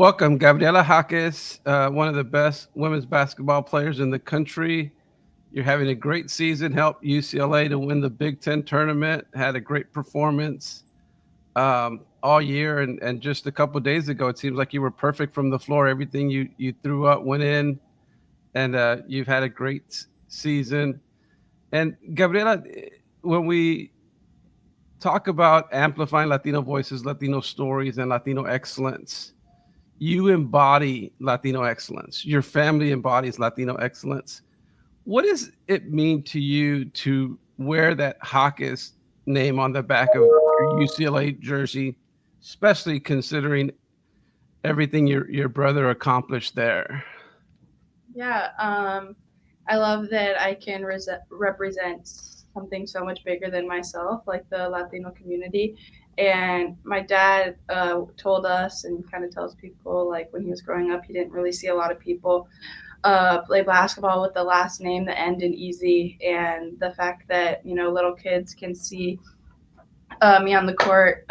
Welcome, Gabriela Jaquez, one of the best women's basketball players in the country. You're having a great season, helped UCLA to win the Big Ten tournament, had a great performance all year. And just a couple of days ago, it seems like you were perfect from the floor. Everything you threw up went in, and you've had a great season. And Gabriela, when we talk about amplifying Latino voices, Latino stories, and Latino excellence, you embody Latino excellence. Your family embodies Latino excellence. What does it mean to you to wear that Hawkins name on the back of your UCLA jersey, especially considering everything your brother accomplished there? Yeah, I love that I can represent something so much bigger than myself, like the Latino community. And my dad told us and kind of tells people, like when he was growing up, he didn't really see a lot of people play basketball with the last name that end in easy. And the fact that, little kids can see me on the court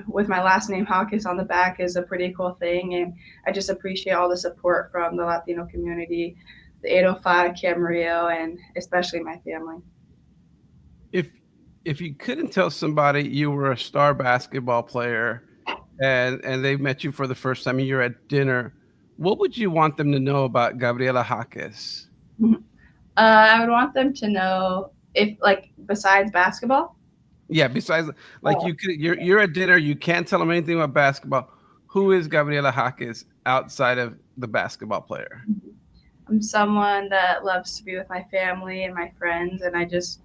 with my last name Hawkins on the back is a pretty cool thing, and I just appreciate all the support from the Latino community, the 805 Camarillo, and especially my family. If if you couldn't tell somebody you were a star basketball player and they met you for the first time and you're at dinner, what would you want them to know about Gabriela Jaquez? I would want them to know if, like, besides basketball. Yeah, besides, like, you're at dinner, you can't tell them anything about basketball. Who is Gabriela Jaquez outside of the basketball player? I'm someone that loves to be with my family and my friends, and I just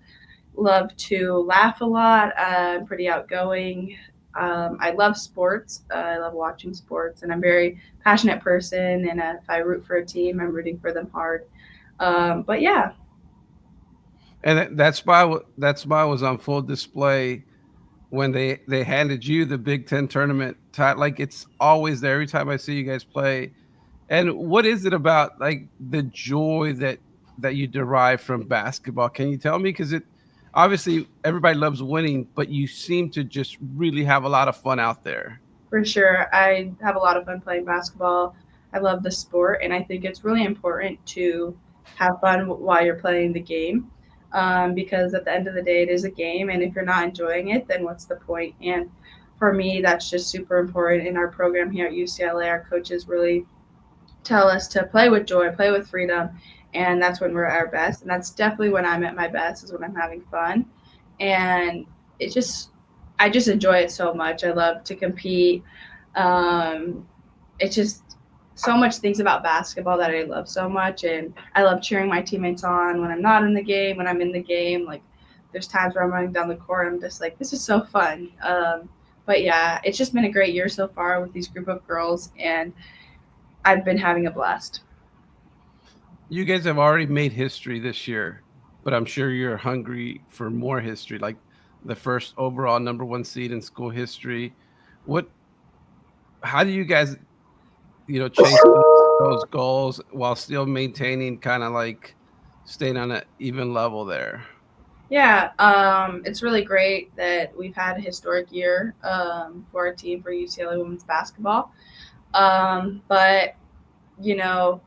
love to laugh a lot. I'm pretty outgoing. I love sports. I love watching sports, and I'm a very passionate person. And if I root for a team, I'm rooting for them hard. But yeah, And that spy was on full display when they handed you the Big Ten tournament title. Like, it's always there every time I see you guys play. And what is it about, like, the joy that you derive from basketball? Can you tell me? Because it obviously everybody loves winning, but you seem to just really have a lot of fun out there. for sure. I have a lot of fun playing basketball. I love the sport, and I think it's really important to have fun while you're playing the game. Because at the end of the day, it is a game, and if you're not enjoying it, then what's the point? And for me, that's just super important in our program here at UCLA. Our coaches really tell us to play with joy, play with freedom, and that's when we're at our best. And that's definitely when I'm at my best, is when I'm having fun. And it just, I just enjoy it so much. I love to compete. Um, it's just so much things about basketball that I love so much, and I love cheering my teammates on when I'm not in the game, when I'm in the game. Like, there's times where I'm running down the court, I'm just like, this is so fun. But yeah, it's just been a great year so far with these group of girls, and I've been having a blast. You guys have already made history this year, but I'm sure you're hungry for more history, like the first overall number one seed in school history. What? How do you guys, chase those goals while still maintaining kind of like staying on an even level there? Yeah, it's really great that we've had a historic year for our team for UCLA women's basketball. But you know,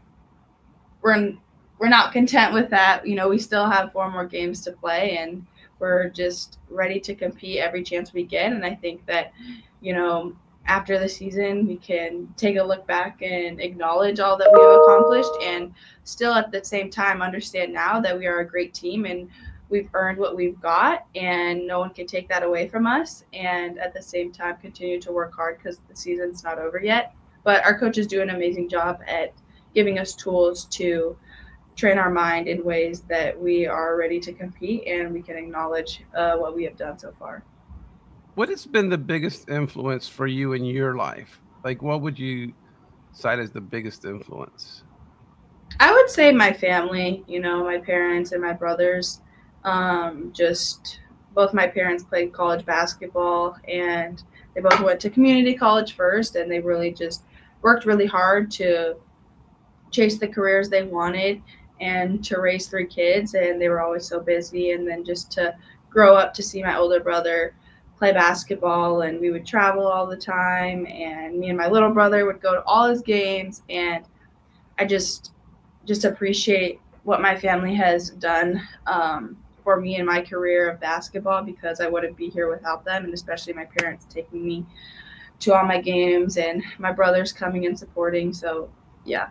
we're we're not content with that. We still have four more games to play, and we're just ready to compete every chance we get. And I think that, you know, after the season, we can take a look back and acknowledge all that we have accomplished, and still at the same time understand now that we are a great team and we've earned what we've got, and no one can take that away from us. And at the same time, continue to work hard because the season's not over yet. But our coaches do an amazing job at giving us tools to train our mind in ways that we are ready to compete and we can acknowledge what we have done so far. What has been the biggest influence for you in your life? Like, what would you cite as the biggest influence? I would say my family, my parents and my brothers. Just both my parents played college basketball, and they both went to community college first, and they really just worked really hard to chase the careers they wanted and to raise three kids, and they were always so busy. And then just to grow up to see my older brother play basketball, and we would travel all the time, and me and my little brother would go to all his games. And I just appreciate what my family has done for me in my career of basketball, because I wouldn't be here without them, and especially my parents taking me to all my games and my brothers coming and supporting. So yeah.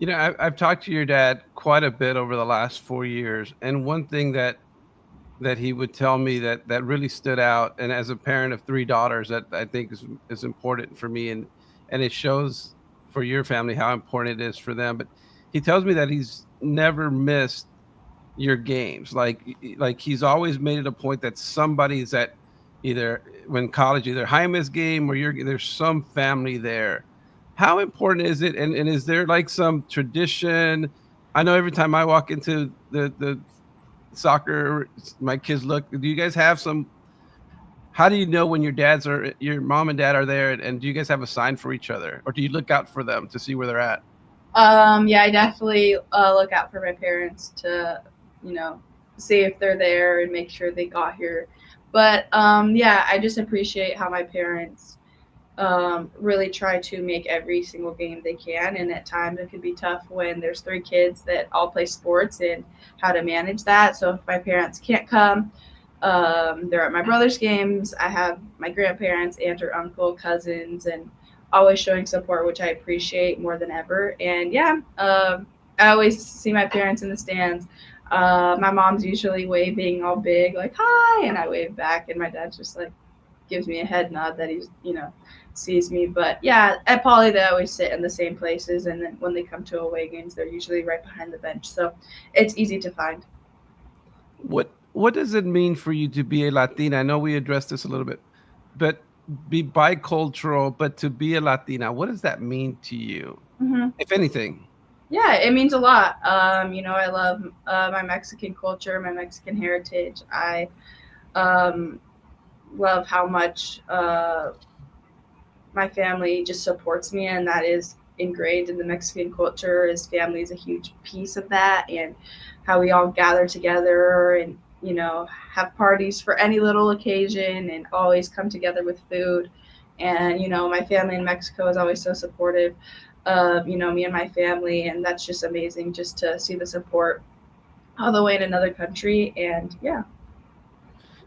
I've talked to your dad quite a bit over the last 4 years, and one thing that he would tell me that really stood out, and as a parent of three daughters, that I think is important for me, and it shows for your family how important it is for them. But he tells me that he's never missed your games. Like he's always made it a point that somebody's at either when college, either Jaime's game or there's some family there. How important is it? And is there like some tradition? I know every time I walk into the soccer, my kids look. Do you guys have some? How do you know when your mom and dad are there, and do you guys have a sign for each other, or do you look out for them to see where they're at? Yeah, I definitely look out for my parents to, you know, see if they're there and make sure they got here. But yeah, I just appreciate how my parents really try to make every single game they can. And at times it can be tough when there's three kids that all play sports and how to manage that. So if my parents can't come, they're at my brother's games. I have my grandparents, aunt or uncle, cousins, and always showing support, which I appreciate more than ever. And yeah, I always see my parents in the stands. My mom's usually waving all big, like "hi," and I wave back, and my dad's just like gives me a head nod that he's sees me. But yeah, at Poly they always sit in the same places, and then when they come to away games, they're usually right behind the bench, so it's easy to find. What does it mean for you to be a Latina? I know we addressed this a little bit, but be bicultural, but to be a Latina, what does that mean to you, Hmm. if anything? Yeah, it means a lot. I love my Mexican culture, my Mexican heritage. I um, love how much my family just supports me, and that is ingrained in the Mexican culture. Is family is a huge piece of that, and how we all gather together and have parties for any little occasion and always come together with food. And my family in Mexico is always so supportive of me and my family, and that's just amazing just to see the support all the way in another country. And yeah.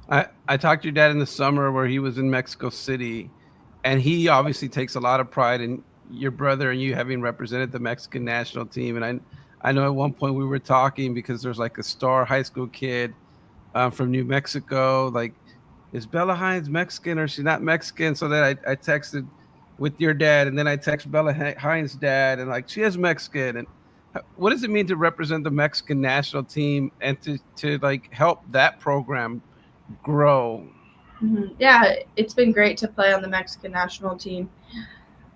I talked to your dad in the summer where he was in Mexico City, and he obviously takes a lot of pride in your brother and you having represented the Mexican national team. And I know at one point we were talking because there's like a star high school kid from New Mexico. Like, is Bella Hines Mexican or is she not Mexican? So then I texted with your dad, and then I text Bella Hines' dad, and like she is Mexican. And what does it mean to represent the Mexican national team and to like help that program grow? Yeah, it's been great to play on the Mexican national team.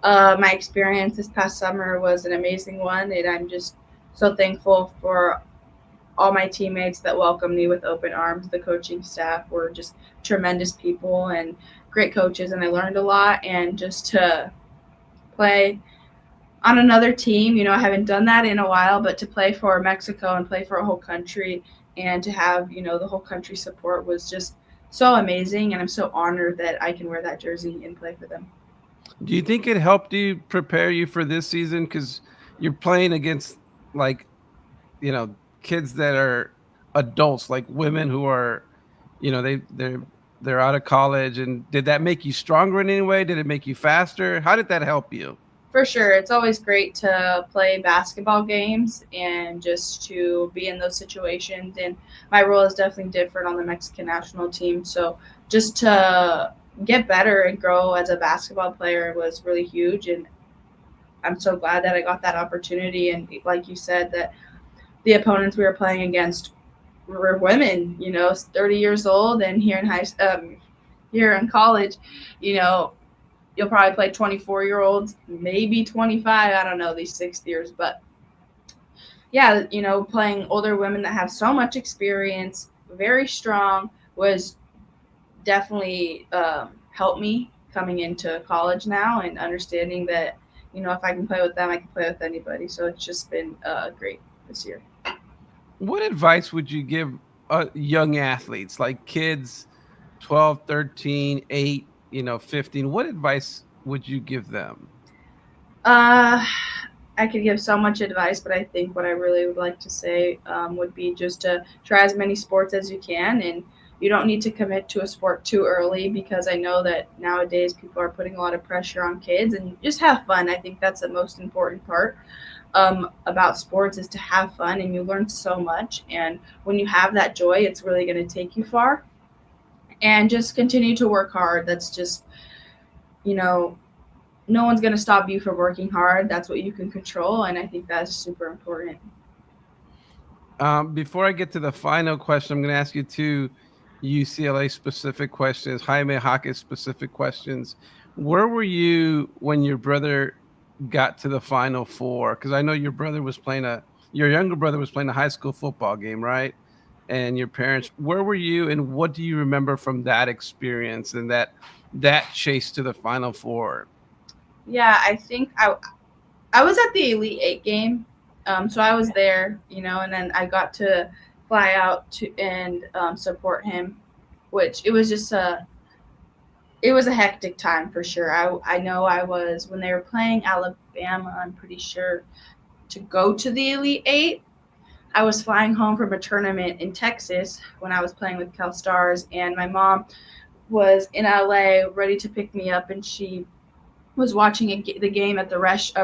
My experience this past summer was an amazing one, and I'm just so thankful for all my teammates that welcomed me with open arms. The coaching staff were just tremendous people and great coaches, and I learned a lot. And just to play on another team, I haven't done that in a while, but to play for Mexico and play for a whole country and to have, the whole country support was just so amazing. And I'm so honored that I can wear that jersey and play for them. Do you think it helped you prepare you for this season? Because you're playing against like kids that are adults, like women who are, they're out of college. And did that make you stronger in any way? Did it make you faster? How did that help you? For sure, it's always great to play basketball games and just to be in those situations. And my role is definitely different on the Mexican national team. So just to get better and grow as a basketball player was really huge. And I'm so glad that I got that opportunity. And like you said, that the opponents we were playing against were women, 30 years old, and here in college, you know, you'll probably play 24-year-olds, maybe 25. I don't know these 6 years, but yeah, playing older women that have so much experience, very strong, was definitely helped me coming into college now and understanding that if I can play with them, I can play with anybody. So it's just been great this year. What advice would you give young athletes, like kids 12, 13, 8, 15, what advice would you give them? Uh, I could give so much advice, but I think what I really would like to say would be just to try as many sports as you can, and you don't need to commit to a sport too early because I know that nowadays people are putting a lot of pressure on kids, and just have fun. I think that's the most important part about sports is to have fun, and you learn so much. And when you have that joy, it's really going to take you far. And just continue to work hard. That's just you know no one's going to stop you from working hard. That's what you can control, and I think that's super important. Before I get to the final question, I'm going to ask you two UCLA specific questions, Jaime Jaquez specific questions. Where were you when your brother got to the Final Four? Because I know your younger brother was playing a high school football game, right? And your parents, where were you, and what do you remember from that experience and that chase to the Final Four? Yeah, I think I was at the Elite Eight game, so I was there, and then I got to fly out to and support him, which it was a hectic time for sure. I know I was when they were playing Alabama. I'm pretty sure to go to the Elite Eight. I was flying home from a tournament in Texas when I was playing with Cal Stars, and my mom was in LA ready to pick me up, and she was watching the game at a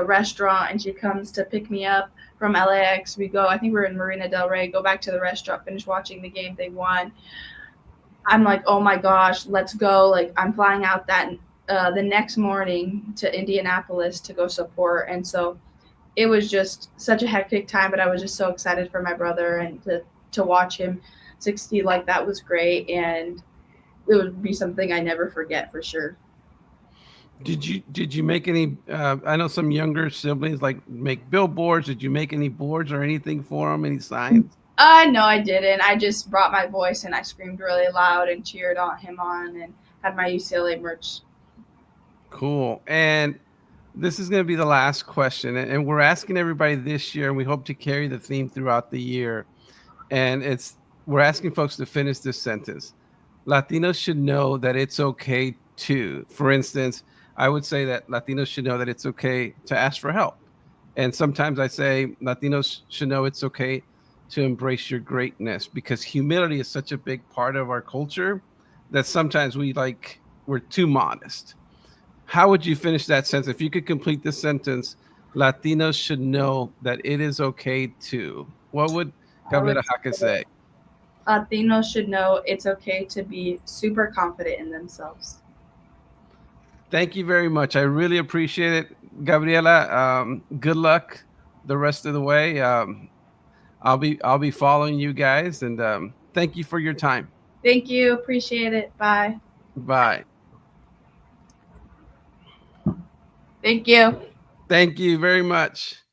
restaurant, and she comes to pick me up from LAX. We go, I think we're in Marina Del Rey, go back to the restaurant, finish watching the game. They won. I'm like, oh my gosh, let's go. Like, I'm flying out the next morning to Indianapolis to go support. And so it was just such a hectic time, but I was just so excited for my brother and to watch him succeed like that was great. And it would be something I never forget for sure. Did you make any? I know some younger siblings like make billboards. Did you make any boards or anything for them? Any signs? No, I didn't. I just brought my voice and I screamed really loud and cheered on him on and had my UCLA merch. Cool. And this is going to be the last question, and we're asking everybody this year, and we hope to carry the theme throughout the year. And we're asking folks to finish this sentence. Latinos should know that it's okay to. For instance, I would say that Latinos should know that it's okay to ask for help. And sometimes I say Latinos should know it's okay to embrace your greatness because humility is such a big part of our culture that sometimes we're too modest. How would you finish that sentence? If you could complete the sentence, Latinos should know that it is okay to. What would I would Gabriela Jaquez say say? Latinos should know it's okay to be super confident in themselves. Thank you very much. I really appreciate it, Gabriela. Good luck the rest of the way. I'll be following you guys, and thank you for your time. Thank you. Appreciate it. Bye. Bye. Thank you. Thank you very much.